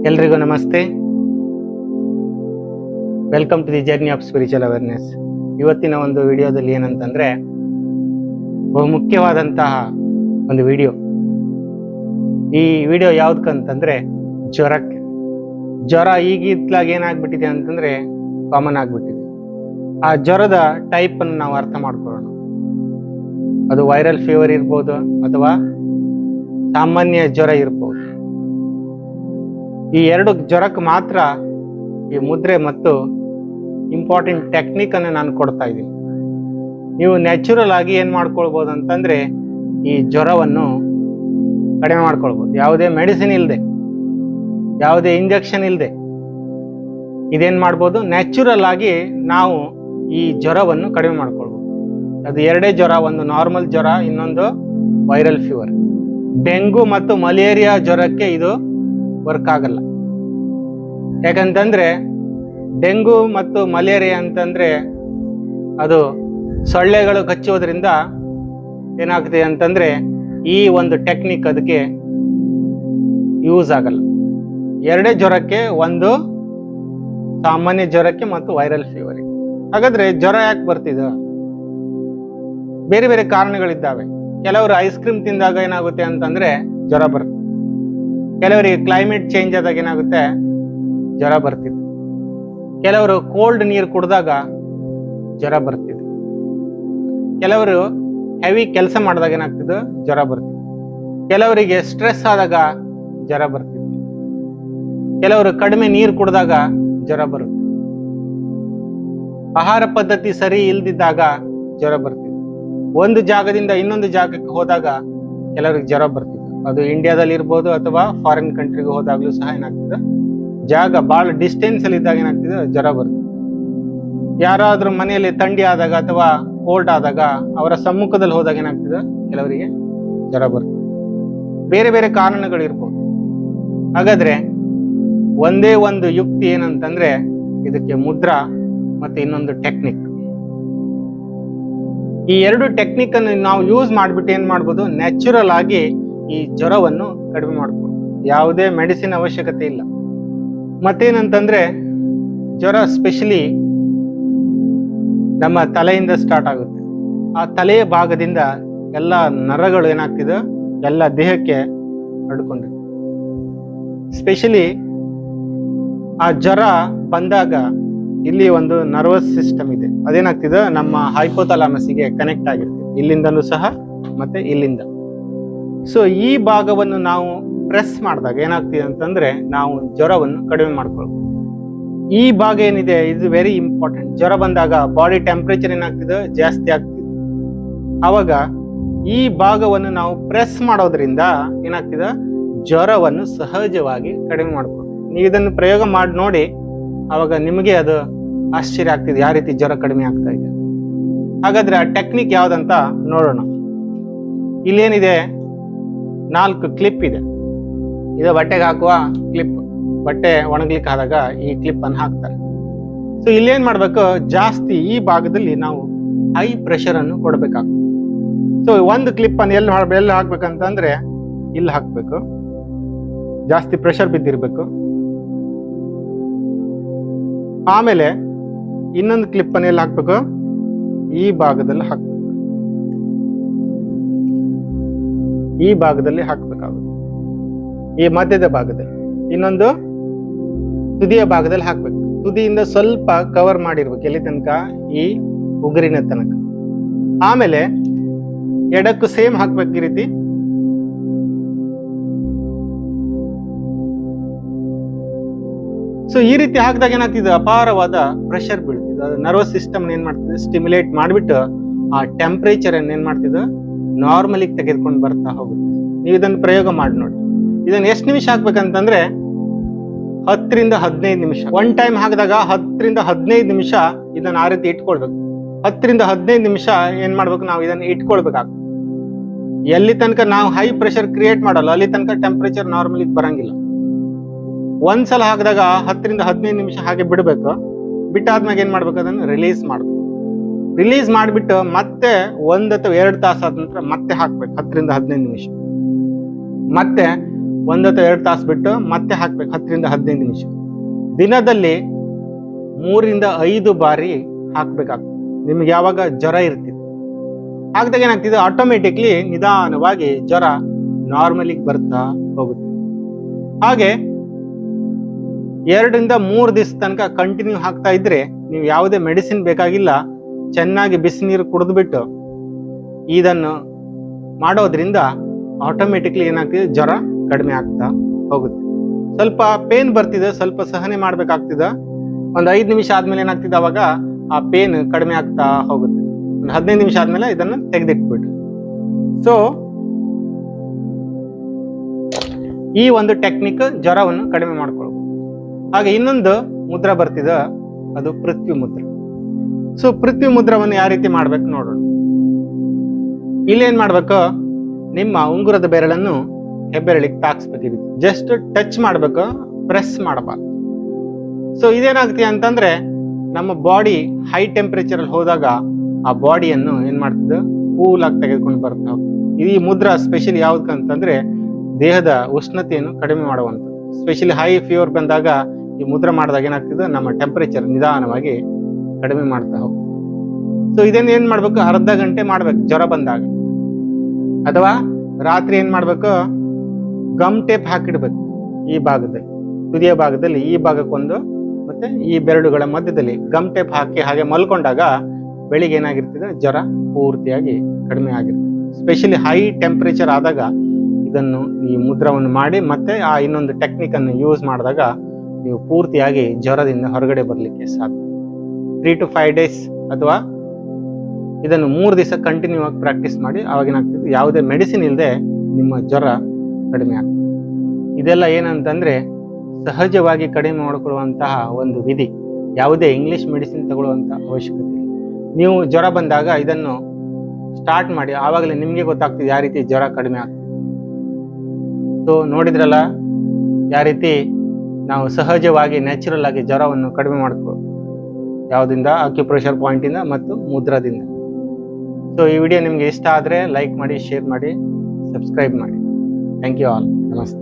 ಎಲ್ರಿಗೂ ನಮಸ್ತೆ. Welcome to the journey of spiritual awareness. ಇವತ್ತಿನ ಒಂದು ವಿಡಿಯೋದಲ್ಲಿ ಏನಂತಂದ್ರೆ ಬಹು ಮುಖ್ಯವಾದಂತಹ ಒಂದು ವಿಡಿಯೋ. ಈ ವಿಡಿಯೋ ಯಾವ್ದಕ್ಕಂತಂದ್ರೆ ಜ್ವರಕ್ಕೆ. ಜ್ವರ ಈಗಿತ್ಲಾಗ ಏನಾಗ್ಬಿಟ್ಟಿದೆ ಅಂತಂದ್ರೆ ಕಾಮನ್ ಆಗ್ಬಿಟ್ಟಿದೆ. ಆ ಜ್ವರದ ಟೈಪ್ ಅನ್ನು ನಾವು ಅರ್ಥ ಮಾಡ್ಕೊಳ್ಳೋಣ. ಅದು ವೈರಲ್ ಫೀವರ್ ಇರ್ಬೋದು ಅಥವಾ ಸಾಮಾನ್ಯ ಜ್ವರ ಇರ್ಬೋದು. ಈ ಎರಡು ಜ್ವರಕ್ಕೆ ಮಾತ್ರ ಈ ಮುದ್ರೆ ಮತ್ತು ಇಂಪಾರ್ಟೆಂಟ್ ಟೆಕ್ನಿಕ್ ಅನ್ನು ನಾನು ಕೊಡ್ತಾ ಇದ್ದೀನಿ. ನೀವು ನ್ಯಾಚುರಲ್ ಆಗಿ ಏನ್ ಮಾಡ್ಕೊಳ್ಬೋದು ಅಂತಂದ್ರೆ ಈ ಜ್ವರವನ್ನು ಕಡಿಮೆ ಮಾಡ್ಕೊಳ್ಬೋದು. ಯಾವುದೇ ಮೆಡಿಸಿನ್ ಇಲ್ಲದೆ, ಯಾವುದೇ ಇಂಜೆಕ್ಷನ್ ಇಲ್ಲದೆ ಇದೇನ್ ಮಾಡ್ಬೋದು, ನ್ಯಾಚುರಲ್ ಆಗಿ ನಾವು ಈ ಜ್ವರವನ್ನು ಕಡಿಮೆ ಮಾಡ್ಕೊಳ್ಬೋದು. ಅದು ಎರಡೇ ಜ್ವರ, ಒಂದು ನಾರ್ಮಲ್ ಜ್ವರ, ಇನ್ನೊಂದು ವೈರಲ್ ಫೀವರ್. ಡೆಂಗು ಮತ್ತು ಮಲೇರಿಯಾ ಜ್ವರಕ್ಕೆ ಇದು ವರ್ಕ್ ಆಗಲ್ಲ. ಯಾಕಂತಂದ್ರೆ ಡೆಂಗು ಮತ್ತು ಮಲೇರಿಯಾ ಅಂತಂದ್ರೆ ಅದು ಸೊಳ್ಳೆಗಳು ಕಚ್ಚೋದ್ರಿಂದ ಏನಾಗ್ತದೆ ಅಂತಂದ್ರೆ ಈ ಒಂದು ಟೆಕ್ನಿಕ್ ಅದಕ್ಕೆ ಯೂಸ್ ಆಗಲ್ಲ. ಎರಡೇ ಜ್ವರಕ್ಕೆ, ಒಂದು ಸಾಮಾನ್ಯ ಜ್ವರಕ್ಕೆ ಮತ್ತು ವೈರಲ್ ಫೀವರ್. ಹಾಗಾದ್ರೆ ಜ್ವರ ಯಾಕೆ ಬರ್ತಿದೆ? ಬೇರೆ ಬೇರೆ ಕಾರಣಗಳಿದ್ದಾವೆ. ಕೆಲವರು ಐಸ್ ಕ್ರೀಮ್ ತಿಂದಾಗ ಏನಾಗುತ್ತೆ ಅಂತಂದ್ರೆ ಜ್ವರ ಬರುತ್ತೆ. ಕೆಲವರಿಗೆ ಕ್ಲೈಮೇಟ್ ಚೇಂಜ್ ಆದಾಗ ಏನಾಗುತ್ತೆ, ಜ್ವರ ಬರ್ತಿದೆ. ಕೆಲವರು ಕೋಲ್ಡ್ ನೀರು ಕುಡಿದಾಗ ಜ್ವರ ಬರ್ತಿದೆ. ಕೆಲವರು ಹೆವಿ ಕೆಲಸ ಮಾಡಿದಾಗ ಏನಾಗ್ತಿದೆ, ಜ್ವರ ಬರ್ತಿದೆ. ಕೆಲವರಿಗೆ ಸ್ಟ್ರೆಸ್ ಆದಾಗ ಜ್ವರ ಬರ್ತಿದೆ. ಕೆಲವರು ಕಡಿಮೆ ನೀರು ಕುಡಿದಾಗ ಜ್ವರ ಬರುತ್ತೆ. ಆಹಾರ ಪದ್ಧತಿ ಸರಿ ಇಲ್ದಿದ್ದಾಗ ಜ್ವರ ಬರ್ತಿದೆ. ಒಂದು ಜಾಗದಿಂದ ಇನ್ನೊಂದು ಜಾಗಕ್ಕೆ ಹೋದಾಗ ಕೆಲವರಿಗೆ ಜ್ವರ ಬರ್ತಿದೆ. ಅದು ಇಂಡಿಯಾದಲ್ಲಿ ಇರ್ಬೋದು ಅಥವಾ ಫಾರಿನ್ ಕಂಟ್ರಿಗೆ ಹೋದಾಗ್ಲೂ ಸಹ ಏನಾಗ್ತದೆ, ಜಾಗ ಬಹಳ ಡಿಸ್ಟೆನ್ಸ್ ಅಲ್ಲಿ ಇದ್ದಾಗ ಏನಾಗ್ತದೆ, ಜ್ವರ ಬರ್ತದೆ. ಯಾರಾದ್ರೂ ಮನೆಯಲ್ಲಿ ಥಂಡಿ ಆದಾಗ ಅಥವಾ ಕೋಲ್ಡ್ ಆದಾಗ ಅವರ ಸಮ್ಮುಖದಲ್ಲಿ ಹೋದಾಗ ಏನಾಗ್ತದೆ, ಕೆಲವರಿಗೆ ಜ್ವರ ಬರ್ತದೆ. ಬೇರೆ ಬೇರೆ ಕಾರಣಗಳಿರ್ಬೋದು. ಹಾಗಾದ್ರೆ ಒಂದೇ ಒಂದು ಯುಕ್ತಿ ಏನಂತಂದ್ರೆ ಇದಕ್ಕೆ ಮುದ್ರಾ ಮತ್ತೆ ಇನ್ನೊಂದು ಟೆಕ್ನಿಕ್. ಈ ಎರಡು ಟೆಕ್ನಿಕ್ ಅನ್ನು ನಾವು ಯೂಸ್ ಮಾಡ್ಬಿಟ್ಟು ಏನ್ ಮಾಡ್ಬೋದು, ನ್ಯಾಚುರಲ್ ಆಗಿ ಈ ಜ್ವರವನ್ನು ಕಡಿಮೆ ಮಾಡ್ಬೋದು. ಯಾವುದೇ ಮೆಡಿಸಿನ್ ಅವಶ್ಯಕತೆ ಇಲ್ಲ. ಮತ್ತೇನಂತಂದ್ರೆ ಜ್ವರ ಸ್ಪೆಷಲಿ ನಮ್ಮ ತಲೆಯಿಂದ ಸ್ಟಾರ್ಟ್ ಆಗುತ್ತೆ. ಆ ತಲೆಯ ಭಾಗದಿಂದ ಎಲ್ಲ ನರಗಳು ಏನಾಗ್ತಿದೆ, ಎಲ್ಲ ದೇಹಕ್ಕೆ ಹರಡ್ಕೊಂಡಿದೆ. ಸ್ಪೆಷಲಿ ಆ ಜ್ವರ ಬಂದಾಗ ಇಲ್ಲಿ ಒಂದು ನರ್ವಸ್ ಸಿಸ್ಟಮ್ ಇದೆ, ಅದೇನಾಗ್ತಿದೆ, ನಮ್ಮ ಹೈಪೋಥಾಲಮಸ್ಸಿಗೆ ಕನೆಕ್ಟ್ ಆಗಿರ್ತದೆ, ಇಲ್ಲಿಂದನೂ ಸಹ ಮತ್ತೆ ಇಲ್ಲಿಂದ. ಸೊ ಈ ಭಾಗವನ್ನು ನಾವು ಪ್ರೆಸ್ ಮಾಡಿದಾಗ ಏನಾಗ್ತಿದೆ ಅಂತಂದ್ರೆ ನಾವು ಜ್ವರವನ್ನು ಕಡಿಮೆ ಮಾಡ್ಕೊಳ್ಬೋದು. ಈ ಭಾಗ ಏನಿದೆ ಇದು ವೆರಿ ಇಂಪಾರ್ಟೆಂಟ್. ಜ್ವರ ಬಂದಾಗ ಬಾಡಿ ಟೆಂಪರೇಚರ್ ಏನಾಗ್ತಿದೆ, ಜಾಸ್ತಿ ಆಗ್ತಿದೆ. ಅವಾಗ ಈ ಭಾಗವನ್ನು ನಾವು ಪ್ರೆಸ್ ಮಾಡೋದ್ರಿಂದ ಏನಾಗ್ತಿದೆ, ಜ್ವರವನ್ನು ಸಹಜವಾಗಿ ಕಡಿಮೆ ಮಾಡ್ಕೊಳ್ಬೋದು. ನೀವು ಇದನ್ನು ಪ್ರಯೋಗ ಮಾಡಿ ನೋಡಿ, ಅವಾಗ ನಿಮಗೆ ಅದು ಆಶ್ಚರ್ಯ ಆಗ್ತಿದೆ ಯಾವ ರೀತಿ ಜ್ವರ ಕಡಿಮೆ ಆಗ್ತಾ ಇದೆ. ಹಾಗಾದ್ರೆ ಆ ಟೆಕ್ನಿಕ್ ಯಾವ್ದಂತ ನೋಡೋಣ. ಇಲ್ಲೇನಿದೆ, 4 ಕ್ಲಿಪ್ ಇದೆ. ಇದು ಬಟ್ಟೆಗೆ ಹಾಕುವ ಕ್ಲಿಪ್. ಬಟ್ಟೆ ಒಣಗ್ಲಿಕ್ಕೆ ಆದಾಗ ಈ ಕ್ಲಿಪ್ ಅನ್ನು ಹಾಕ್ತಾರೆ. ಸೊ ಇಲ್ಲೇನ್ ಮಾಡ್ಬೇಕು, ಜಾಸ್ತಿ ಈ ಭಾಗದಲ್ಲಿ ನಾವು ಹೈ ಪ್ರೆಷರ್ ಅನ್ನು ಕೊಡ್ಬೇಕಾಗ್ತದೆ. ಸೊ ಒಂದು ಕ್ಲಿಪ್ ಅನ್ನು ಎಲ್ಲಿ ಹಾಕ್ಬೇಕಂತಂದ್ರೆ ಇಲ್ಲಿ ಹಾಕ್ಬೇಕು. ಜಾಸ್ತಿ ಪ್ರೆಷರ್ ಬಿದ್ದಿರ್ಬೇಕು. ಆಮೇಲೆ ಇನ್ನೊಂದು ಕ್ಲಿಪ್ ಅನ್ನು ಎಲ್ಲಿ ಹಾಕ್ಬೇಕು, ಈ ಭಾಗದಲ್ಲಿ ಹಾಕ್ಬೇಕು. ಈ ಭಾಗದಲ್ಲಿ ಹಾಕ್ಬೇಕಾಗುತ್ತೆ, ಈ ಮಧ್ಯದ ಭಾಗದಲ್ಲಿ. ಇನ್ನೊಂದು ತುದಿಯ ಭಾಗದಲ್ಲಿ ಹಾಕ್ಬೇಕು. ತುದಿಯಿಂದ ಸ್ವಲ್ಪ ಕವರ್ ಮಾಡಿರ್ಬೇಕು, ಎಲ್ಲಿ ತನಕ, ಈ ಉಗುರಿನ ತನಕ. ಆಮೇಲೆ ಎಡಕ್ಕೂ ಸೇಮ್ ಹಾಕ್ಬೇಕು ಈ ರೀತಿ. ಸೊ ಈ ರೀತಿ ಹಾಕಿದಾಗ ಏನಾಗ್ತಿದೆ, ಅಪಾರವಾದ ಪ್ರೆಷರ್ ಬೀಳ್ತಿದೆ. ಅದು ನರ್ವಸ್ ಸಿಸ್ಟಮ್ ಏನ್ ಮಾಡ್ತಿದೆ, ಸ್ಟಿಮ್ಯುಲೇಟ್ ಮಾಡಿಬಿಟ್ಟು ಆ ಟೆಂಪರೇಚರ್ ಏನ್ ಮಾಡ್ತಿದೆ, ನಾರ್ಮಲಿಗೆ ತೆಗೆದುಕೊಂಡು ಬರ್ತಾ ಹೋಗುತ್ತೆ. ನೀವು ಇದನ್ನು ಪ್ರಯೋಗ ಮಾಡಿ ನೋಡಿ. ಇದನ್ನ ಎಷ್ಟು ನಿಮಿಷ ಹಾಕ್ಬೇಕಂತಂದ್ರೆ 10 ರಿಂದ 15 ನಿಮಿಷ. ಒನ್ ಟೈಮ್ ಹಾಕಿದಾಗ 10 ರಿಂದ 15 ನಿಮಿಷ ಇದನ್ನ ಆ ರೀತಿ ಇಟ್ಕೊಳ್ಬೇಕು. 10 ರಿಂದ 15 ನಿಮಿಷ ಏನ್ ಮಾಡ್ಬೇಕು, ನಾವು ಇದನ್ನ ಇಟ್ಕೊಳ್ಬೇಕಾಗ್ತದೆ. ಎಲ್ಲಿ ತನಕ ನಾವು ಹೈ ಪ್ರೆಷರ್ ಕ್ರಿಯೇಟ್ ಮಾಡಲ್ಲ ಅಲ್ಲಿ ತನಕ ಟೆಂಪರೇಚರ್ ನಾರ್ಮಲಿಗೆ ಬರಂಗಿಲ್ಲ. ಒಂದ್ಸಲ ಹಾಕಿದಾಗ 10 ರಿಂದ 15 ನಿಮಿಷ ಹಾಗೆ ಬಿಡಬೇಕು. ಬಿಟ್ಟಾದ್ಮೇಲೆ ಏನ್ ಮಾಡ್ಬೇಕು, ಅದನ್ನು ರಿಲೀಸ್ ಮಾಡ್ಬೇಕು. ರಿಲೀಸ್ ಮಾಡಿಬಿಟ್ಟು ಮತ್ತೆ 1 ಅಥವಾ 2 ತಾಸು ಆದ ನಂತರ ಮತ್ತೆ ಹಾಕ್ಬೇಕು 10 ರಿಂದ 15 ನಿಮಿಷ. ಮತ್ತೆ 1 ಅಥವಾ 2 ತಾಸು ಬಿಟ್ಟು ಮತ್ತೆ ಹಾಕ್ಬೇಕು, 10 ರಿಂದ 15 ನಿಮಿಷ. ದಿನದಲ್ಲಿ 3 ರಿಂದ 5 ಬಾರಿ ಹಾಕ್ಬೇಕಾಗ್ತದೆ. ನಿಮ್ಗೆ ಯಾವಾಗ ಜ್ವರ ಇರ್ತಿದೆ ಹಾಕಿದಾಗ ಏನಾಗ್ತಿದೆ, ಆಟೋಮೆಟಿಕ್ಲಿ ನಿಧಾನವಾಗಿ ಜ್ವರ ನಾರ್ಮಲಿಗೆ ಬರ್ತಾ ಹೋಗುತ್ತೆ. ಹಾಗೆ 2 ರಿಂದ 3 ದಿವಸ ತನಕ ಕಂಟಿನ್ಯೂ ಹಾಕ್ತಾ ಇದ್ರೆ ನೀವು ಯಾವುದೇ ಮೆಡಿಸಿನ್ ಬೇಕಾಗಿಲ್ಲ. ಚೆನ್ನಾಗಿ ಬಿಸಿನೀರು ಕುಡಿದ್ಬಿಟ್ಟು ಇದನ್ನು ಮಾಡೋದ್ರಿಂದ ಆಟೋಮೆಟಿಕ್ಲಿ ಏನಾಗ್ತಿದೆ, ಜ್ವರ ಕಡಿಮೆ ಆಗ್ತಾ ಹೋಗುತ್ತೆ. ಸ್ವಲ್ಪ ಪೇನ್ ಬರ್ತಿದೆ, ಸ್ವಲ್ಪ ಸಹನೆ ಮಾಡ್ಬೇಕಾಗ್ತಿದೆ. ಒಂದು 5 ನಿಮಿಷ ಆದ್ಮೇಲೆ ಏನಾಗ್ತಿದೆ, ಅವಾಗ ಆ ಪೇನ್ ಕಡಿಮೆ ಆಗ್ತಾ ಹೋಗುತ್ತೆ. ಒಂದು 15 ನಿಮಿಷ ಆದ್ಮೇಲೆ ಇದನ್ನು ತೆಗೆದಿಟ್ಬಿಟ್ರಿ. ಸೊ ಈ ಒಂದು ಟೆಕ್ನಿಕ್ ಜ್ವರವನ್ನು ಕಡಿಮೆ ಮಾಡ್ಕೊಳ್ಬಹುದು. ಹಾಗೆ ಇನ್ನೊಂದು ಮುದ್ರ ಬರ್ತಿದೆ, ಅದು ಪೃಥ್ವಿ ಮುದ್ರ. ಸೊ ಪೃಥ್ವಿ ಮುದ್ರವನ್ನು ಯಾವ ರೀತಿ ಮಾಡ್ಬೇಕು ನೋಡೋಣ. ಇಲ್ಲೇನ್ ಮಾಡ್ಬೇಕು, ನಿಮ್ಮ ಉಂಗುರದ ಬೆರಳನ್ನು ಹೆಬ್ಬೆರಳಿಗೆ ತಾಕ್ಸ್ಬೇಕು. ಜಸ್ಟ್ ಟಚ್ ಮಾಡ್ಬೇಕು, ಪ್ರೆಸ್ ಮಾಡಬಾರ್ದು. ಸೊ ಇದೇನಾಗ್ತೀಯ ಅಂತಂದ್ರೆ, ನಮ್ಮ ಬಾಡಿ ಹೈ ಟೆಂಪರೇಚರ್ ಅಲ್ಲಿ ಹೋದಾಗ ಆ ಬಾಡಿಯನ್ನು ಏನ್ ಮಾಡ್ತದೆ, ಕೂಲ್ ಆಗಿ ತೆಗೆದುಕೊಂಡು ಬರ್ತಾ ಹೋಗ್ತದೆ. ಈ ಮುದ್ರ ಸ್ಪೆಷಲಿ ಯಾವ್ದಕ್ಕಂತಂದ್ರೆ ದೇಹದ ಉಷ್ಣತೆಯನ್ನು ಕಡಿಮೆ ಮಾಡುವಂಥದ್ದು. ಸ್ಪೆಷಲಿ ಹೈ ಫೀವರ್ ಬಂದಾಗ ಈ ಮುದ್ರ ಮಾಡಿದಾಗ ಏನಾಗ್ತದೆ, ನಮ್ಮ ಟೆಂಪರೇಚರ್ ನಿಧಾನವಾಗಿ ಕಡಿಮೆ ಮಾಡ್ತಾ ಹೋಗ್ತದೆ. ಸೊ ಇದನ್ನ ಏನ್ ಮಾಡ್ಬೇಕು, ಅರ್ಧ ಗಂಟೆ ಮಾಡ್ಬೇಕು ಜ್ವರ ಬಂದಾಗ. ಅಥವಾ ರಾತ್ರಿ ಏನ್ ಮಾಡ್ಬೇಕು, ಗಮ್ ಟೇಪ್ ಹಾಕಿಡ್ಬೇಕು ಈ ಭಾಗದಲ್ಲಿ, ತುದಿಯ ಭಾಗದಲ್ಲಿ ಈ ಭಾಗಕ್ಕೊಂದು, ಮತ್ತೆ ಈ ಬೆರಳುಗಳ ಮಧ್ಯದಲ್ಲಿ ಗಮ್ ಟೇಪ್ ಹಾಕಿ ಹಾಗೆ ಮಲ್ಕೊಂಡಾಗ ಬೆಳಿಗ್ಗೆ ಏನಾಗಿರ್ತದೆ, ಜ್ವರ ಪೂರ್ತಿಯಾಗಿ ಕಡಿಮೆ ಆಗಿರ್ತದೆ. ಸ್ಪೆಷಲಿ ಹೈ ಟೆಂಪರೇಚರ್ ಆದಾಗ ಇದನ್ನು ಈ ಮುದ್ರವನ್ನು ಮಾಡಿ ಮತ್ತೆ ಆ ಇನ್ನೊಂದು ಟೆಕ್ನಿಕ್ ಅನ್ನು ಯೂಸ್ ಮಾಡಿದಾಗ ನೀವು ಪೂರ್ತಿಯಾಗಿ ಜ್ವರದಿಂದ ಹೊರಗಡೆ ಬರಲಿಕ್ಕೆ ಸಾಧ್ಯ. 3 to 5 days ಅಥವಾ ಇದನ್ನು 3 ದಿವಸ ಕಂಟಿನ್ಯೂ ಆಗಿ ಪ್ರಾಕ್ಟೀಸ್ ಮಾಡಿ. ಅವಾಗ ಏನಾಗ್ತದೆ, ಯಾವುದೇ ಮೆಡಿಸಿನ್ ಇಲ್ಲದೆ ನಿಮ್ಮ ಜ್ವರ ಕಡಿಮೆ ಆಗ್ತದೆ. ಇದೆಲ್ಲ ಏನಂತಂದ್ರೆ ಸಹಜವಾಗಿ ಕಡಿಮೆ ಮಾಡಿಕೊಳ್ಳುವಂತಹ ಒಂದು ವಿಧಿ. ಯಾವುದೇ ಇಂಗ್ಲಿಷ್ ಮೆಡಿಸಿನ್ ತಗೊಳ್ಳುವಂತ ಅವಶ್ಯಕತೆ ಇಲ್ಲ. ನೀವು ಜ್ವರ ಬಂದಾಗ ಇದನ್ನು ಸ್ಟಾರ್ಟ್ ಮಾಡಿ, ಆವಾಗಲೇ ನಿಮ್ಗೆ ಗೊತ್ತಾಗ್ತದೆ ಯಾವ ರೀತಿ ಜ್ವರ ಕಡಿಮೆ ಆಗ್ತದೆ. ಸೊ ನೋಡಿದ್ರಲ್ಲ, ಯಾವ ರೀತಿ ನಾವು ಸಹಜವಾಗಿ ನ್ಯಾಚುರಲ್ ಆಗಿ ಜ್ವರವನ್ನು ಕಡಿಮೆ ಮಾಡ್ಕೊಳ್ಳೋದು, ಯಾವುದಿಂದ, ಅಕ್ಯುಪ್ರೆಷರ್ ಪಾಯಿಂಟ್ ಇಂದ ಮತ್ತು ಮುದ್ರದಿಂದ. ಸೊ ಈ ವಿಡಿಯೋ ನಿಮ್ಗೆ ಇಷ್ಟ ಆದ್ರೆ ಲೈಕ್ ಮಾಡಿ, ಶೇರ್ ಮಾಡಿ, ಸಬ್ಸ್ಕ್ರೈಬ್ ಮಾಡಿ. Thank you all. ನಮಸ್ತೆ.